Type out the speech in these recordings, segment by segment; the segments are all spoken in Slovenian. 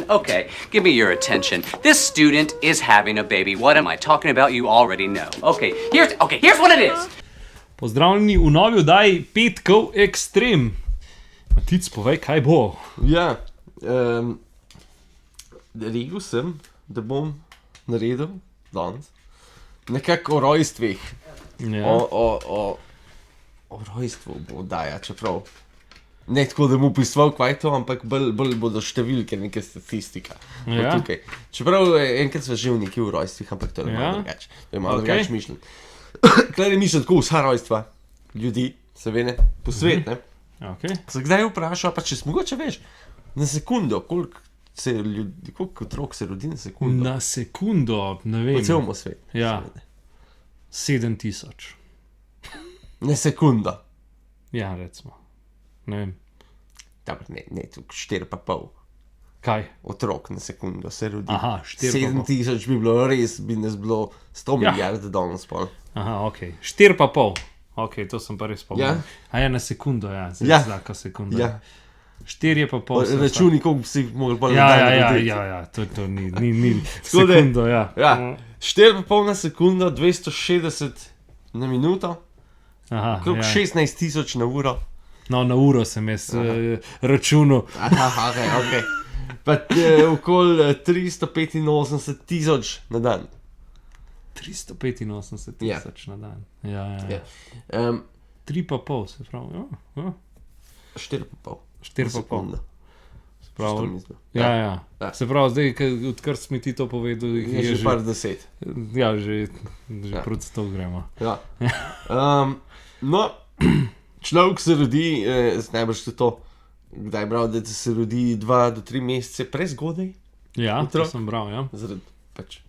Okay, give me your attention. This student is having a baby. What am I talking about? You already know. Here's what it is. Pozdravljeni v novi oddaji Petkov Ekstrem. Matic, povej, kaj bo? Ja, rekel sem, da bom naredil danes nekako o rojstvih. Ja. O rojstvu bo oddaja, čeprav ne tako, da mu opisoval, kaj je to, ampak bolj bodo številke, neka statistika. Ja. Čeprav enkrat smo že v neki v rojstvih, ampak to je malo drugače. To je malo drugače mišljen. Klej je mišljen tako vsa rojstva ljudi, se vene, po svet, ne? Okay. Se kdaj vprašal, pa če mogoče veš, na sekundo, koliko otrok se rodi na sekundo? Na sekundo, ne vem. Po celom svetu. Ja. 7000. Na sekundo. Ja, recimo. Ne vem. Dobro, ne, tukaj 4,5 Kaj? otrok na sekundo se rodi. Aha, 4,5. 7000 bi bilo res, bi nas bilo 100 milijard danes pol. Aha, ok. 4,5. Ok, to sem pa res spomnil. Ja. A ja, na sekundo, ja. Ja. Zlaka sekunda. Ja. 4,5. Računi, koliko bi si mogli bolj Ja, to ni sekundo, ja. Ja, 4,5 na sekundo, 260 na minuto, Aha, okrog 16,000 na uro. No, na uro sem jaz računal. Aha, ok. Pa okoli 385,000 na dan. 385,000 na dan. Ja. Ja. 3,5 se pravi. Ja. 4,5. 4,5. Se Što pravi. mislim. Ja. Ja. Se pravi, zdaj, odkar si mi ti to povedal, Je že par deset. Ja, že Ja. proti 100 gremo. Ja. No, človek se rodi, najbrž to, kdaj je bral, da se rodi 2 do 3 mesece prezgodaj, Ja, to Otrok. sem bral, ja.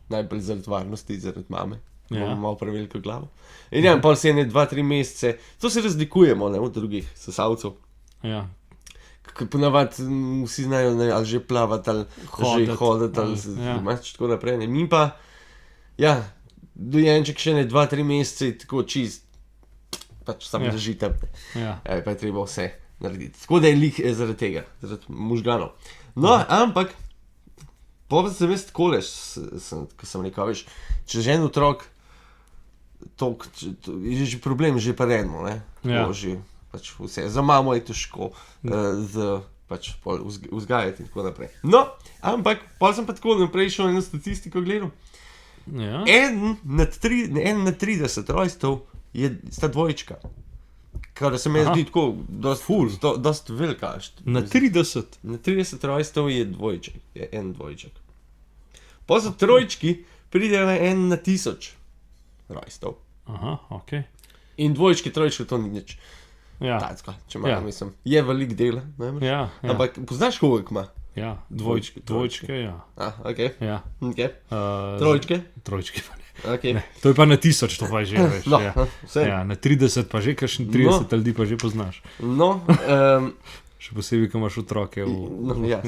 najbolj zaradi varnosti, zaradi mame. Ja. Imamo malo preveliko glavo. In ja, pol se 2-3 mesece, to se razlikujemo, ne, od drugih sesalcev. Ja. Ponavadi vsi znajo, ne, ali že plavati, ali že hoditi, ali tako naprej. Ne. Mi pa, ja, dojenček še 2-3 mesece, tako čist, samo drži tam. Ja. Pa je treba vse narediti. Tako da je lih zaradi tega, zaradi možganov. No, ampak, pa sem jaz takole, ko sem rekel, veš, če že en otrok, je že problem, že pa redno, ne? Ja. Že, vse, za mamo je težko, vzgajati in tako naprej. No, ampak, pa sem pa tako naprej šel eno statistiko gledal. Ja. En na 30 rojstev sta dvojčka. Kar se mi zdi tako, dost velika. Na 30. Na 30 rojstev je dvojček, je en dvojček. Pa za trojčki pridejo en na 1000 rojstev. Aha, ok. In dvojčki, trojčki, to ni nič. Ja. Tacka, če malo mislim. Je velik dela, najbrž. Ja. Ampak poznaš koliko ima? Ja, dvojčke, ja. Ok. Ja. Okay. Trojčke? Trojčke pa ne. Okay. Ne. To je pa na 1000, to pa že veš. No, ja. vse. Ja, na 30 pa že, kakšni 30 ljudi pa že poznaš. No, Še posebej, ko imaš otroke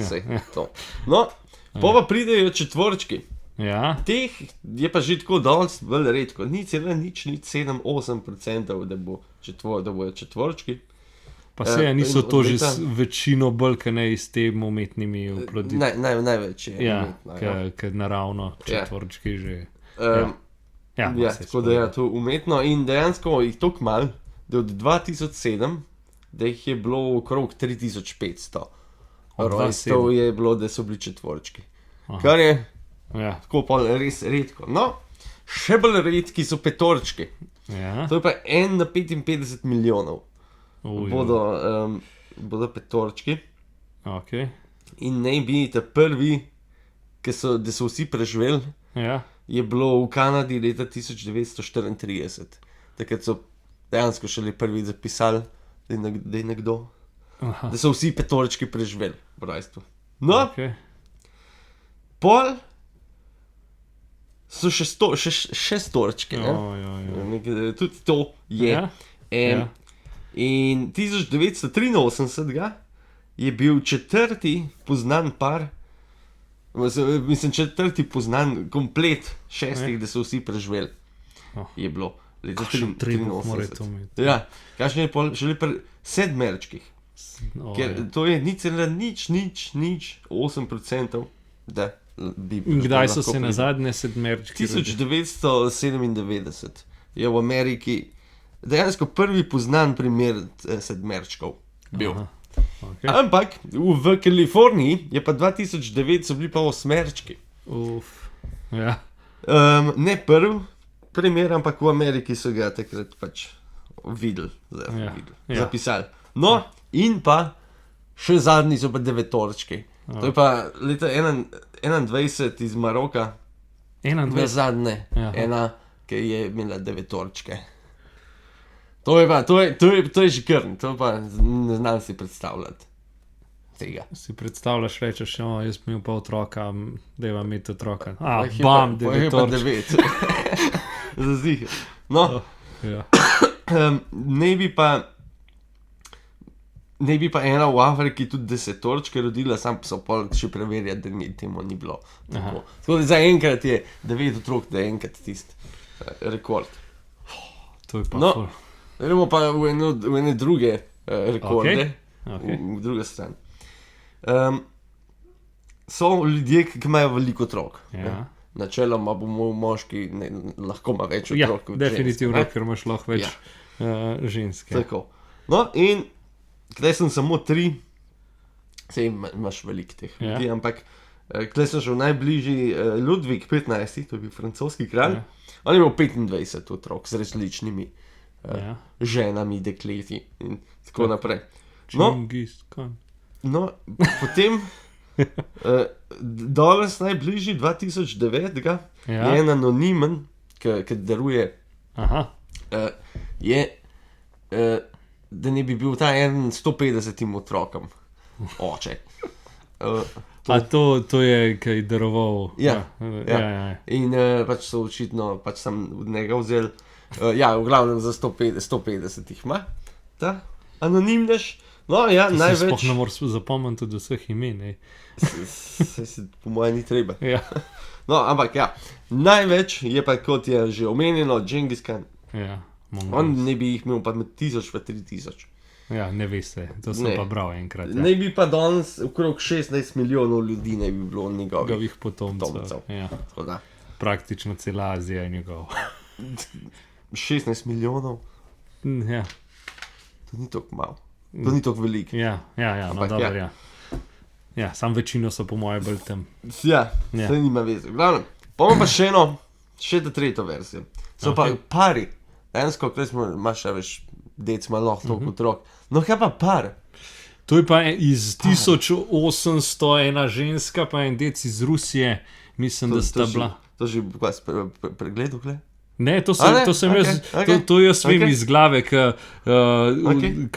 sej, to. No, pa pridejo četvorčki. Ja. Teh je pa že tako dosti bolj redko. Ni 7-8%, da bojo četvorčki. Pa se niso to že leta, večino bolj, kaj ne s tem umetnimi oploditvi. Največ je. Ja, umetno, ker naravno četvorčki že. Ja, tako da je to umetno in dejansko jih toliko malo, da od 2007, da jih je bilo okrog 3500 rojstev je bilo, da so bili četvorčki. Aha. Kar je tako pa res redko. No, še bolj redki so petorčki. Ja. To je pa 1 na 55 milijonov. Bodo petorčki. Okay. In naj bi ta prvi, da so vsi preživeli, je bilo v Kanadi leta 1934. Takrat so dejansko šele prvi zapisali, da je nekdo, da so vsi petorčki preživeli v rojstvu. No, pol so še storčke. Tudi to je. In 1983 je bil četrti poznan par, mislim četrti poznan komplet šestih, da so vsi preživeli. Je bilo leta 1983. Ja, kakšen je šele pri sedmerčkih. Ker to je nič, 8%, da bi... In kdaj so se nazadnje sedmerčki? 1997 je v Ameriki dejansko prvi poznan primer sedmerčkov bil. Okay. Ampak v Kaliforniji je pa 2009 so bili pa osmerčki. Ja. Ne prvi primer, ampak v Ameriki so ga takrat pač videli, zapisali. No, in pa še zadnji so pa devetorčki. To je pa leta 21 iz Maroka. 21? Zadnje, ena, ki je imela devetorčke. To je že krn, to pa ne znam si predstavljati tega. Si predstavljaš, rečeš, jaz bi imel pa otroka, dajva imeti otroka. Bam, devetorčke. Zazih. No, ne bi pa ena v Afriki tudi 10 točke rodila, sam so pa še preverjati, da temu ni bilo. Tako da za enkrat je 9 otrok, da je enkrat tisti rekord. To je pa no, gremo pa v ene druge rekorde, v drugo stran. So ljudje, ki imajo veliko otrok. Načeloma bomo moški, lahko ima več otrok. Ja, definitivno, ker imaš lahko več ženske. Tako. No, in zdaj sem samo 3, sej imaš veliko teh ljudi, ampak zdaj sem šel najbližji Ludvik 15, to je bil francoski kralj, on je imel 25 otrok z različnimi ženami, dekleti in tako naprej. No, potem danes najbližji 2009 je en anonimen, ki daruje, da ne bi bil ta en 150 otrokom oče. To je kaj daroval. Ja. In pač so očitno pač sem od njega vzel, v glavnem za 150 jih ima, ta anonimnež. No, ja, največ... Se sploh ne moraš zapomniti od vseh imen, po mojem ni treba. Ja. No, ampak največ je pa, kot je že omenjeno, Džengis Khan. Ja. On ne bi jih imel pa med 1000 pa 3000. Ja, ne veste, to sem pa bral enkrat. Ne bi pa danes okrog 16 milijonov ljudi ne bi bilo njegovih potomcev. Ja. Praktično cela Azija je njegov. 16 milijonov? Ja. To ni toliko malo. To ni toliko veliko. Ja, no dobro, ja. Ja, sam večino so po moje bolj tem. Ja, to nima veze. Glavno, bomo pa še ta tretjo verzijo. So pa pari. Ensko, kaj smo, imaš več dec, ima lahko toliko otrok. No, kaj pa par? To je pa iz 1800 ena ženska, pa en dec iz Rusije. Mislim, da sta bila. To že pregledal, kaj? Ne, to jaz vem iz glave, ki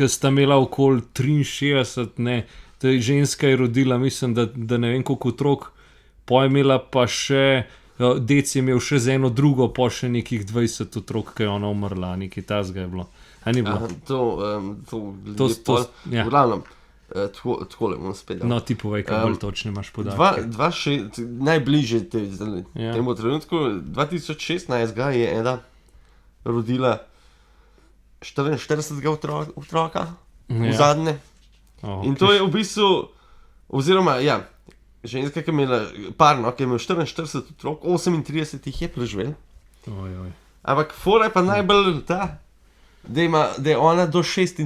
sta imela okoli 63, ne. Ženska je rodila, mislim, da ne vem koliko otrok, pa je imela pa še, dec je imel še z eno drugo, pa še nekih 20 otrok, ki je ona umrla, nekaj tazga je bilo. A ni bilo? V glavnem, takole bom spet dal. No, ti povej, kaj bolj točne imaš podatke. Najbližje temu trenutku, 2016 je ena rodila 44 otroka v zadnje. In to je v bistvu, oziroma, ženska, ki je imela parno, ki je imel 44 otrok, 38 jih je preživel. Ampak fora je pa najbolj ta, da je ona do 36.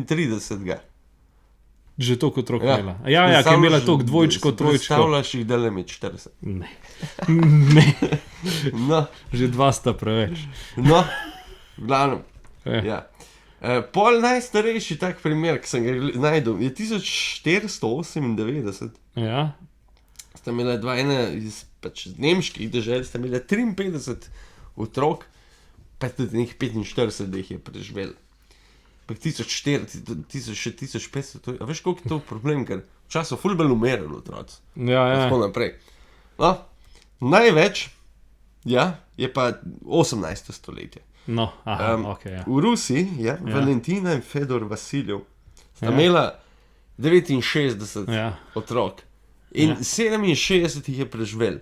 Že toliko otrok imela. Ja, ki je imela toliko dvojčko, trojčko. Predstavljaš jih, da le imeti 40. Ne. No. Že 2 sta preveč. No, v glavnem. Ja. Pol najstarejši tak primer, ki sem ga najdel, je 1498. Ja. Sta imela ena iz nemških dežel, sta imela 53 otrok, pa tudi nekih 45, da jih je preživel. Pa 1500, a veš, koliko je to problem, ker včasih ful bolj umerili otroci. Ja. Tako naprej. No, največ, je pa 18. stoletje. No, okej. V Rusiji, Valentina in Fedor Vasiljev sta imela 69 otrok in 67 jih je preživel.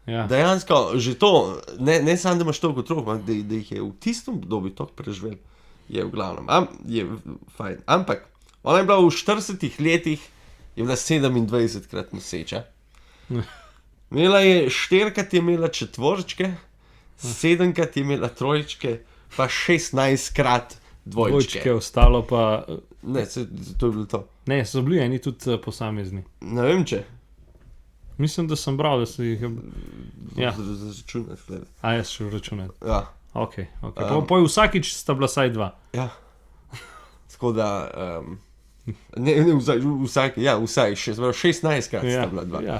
Dejansko, že to, ne samo, da imaš toliko otrok, da jih je v tistem obdobju toliko preživel, je v glavnem, je fajn. Ampak Ona je bila v 40 letih, je bila 27krat noseča. Imela je 4krat je imela četvorčke, 7krat je imela trojčke, pa 16krat dvojčke. Ostalo pa... Ne, to je bilo to. Ne, so bili eni tudi posamezni. Ne vem, če. Mislim, da sem bral, da so jih... Ja. Začunaš, gleda. A, jaz še računam. Ja. Ok. Pa vsakič sta bila saj 2. Ja. Tako da... Ne, vsaj, 16krat sta bila 2.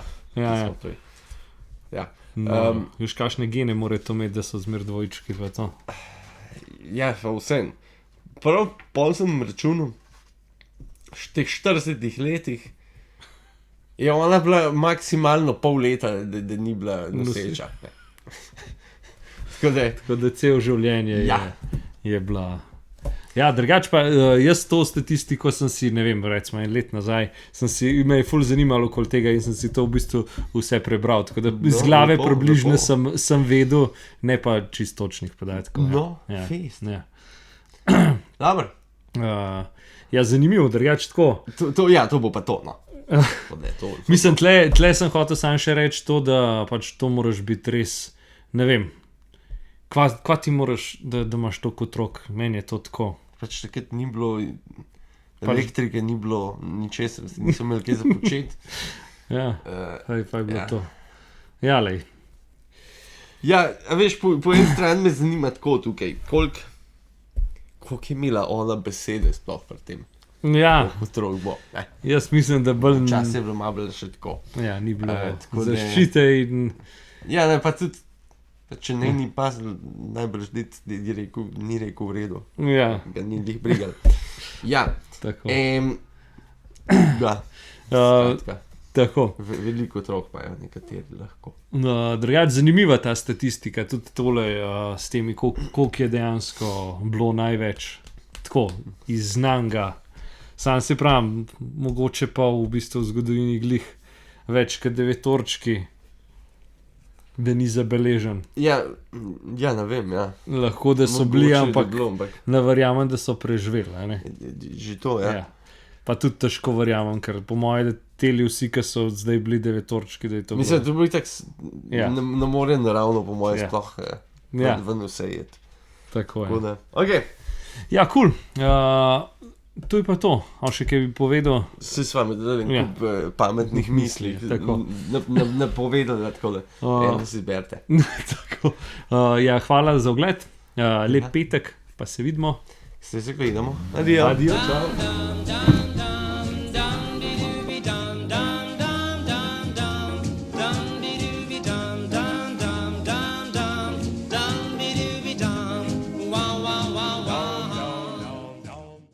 Ja. Viš, kakšne gene mora to imeti, da so zmer dvojčki v to? Ja, pa vsem. Prav pol sem računal, v teh 40 letih je ona bila maksimalno pol leta, da ni bila noseča. Tako da cel življenje je bila... Ja, drugače pa jaz to statistiko sem si, ne vem, recimo en let nazaj, me je ful zanimalo okoli tega in sem si to v bistvu vse prebral, tako da iz glave približno sem vedel, ne pa čist točnih podatkov. No, fest. Ja. Dobar. Ja, zanimivo, drugače tako. To bo pa to, no. Mislim, tle sem hotel sam še reči to, da pač to moraš biti res, ne vem, kva ti moraš, da imaš toliko otrok, meni je to tako. Pač takrat ni bilo elektrike, ni bilo ničesar, nisem imel kaj za početi. Ja, pa je bilo to. Ja, lej. Ja, a veš, po eni strani me zanima tako tukaj, koliko je imela ona besede sploh pri tem. Ja, otrok bo. Jaz mislim, da bolj... Včasih je bilo malo še tako. Ja, ni bilo zaščite in... Ja, ne, pa tudi, če ne ni pas, najbrž ni rekel v redu. Ja. Ga ni njih brigal. Ja. Tako. Tako. Veliko otrok pa je, nekateri lahko. Drugače, zanimiva ta statistika, tudi tole s temi, koliko je dejansko bilo največ tako iz znanga. Sam se pravim, mogoče pa v bistvu v zgodovini glih več kot 9 točki, da ni zabeležen. Ja, ne vem, ja. Lahko, da so bili, ampak ne verjamem, da so preživeli. Ne? Že to, ja. Pa tudi težko verjamem, ker po moje, da teli vsi, ki so zdaj bili 9 točki, da je to... Mislim, da to bi tako ne more naravno, po moje, sploh ven vse jeti. Tako je. Ok. Ja, cool. To je pa to. A še kaj bi povedal? Vsi s vami, da vem, kup pametnih misli. Ne povedali, takole. Da si berete. Tako. Ja, hvala za ogled. Lep petek, pa se vidimo. Se vidimo. Adijo. Čau.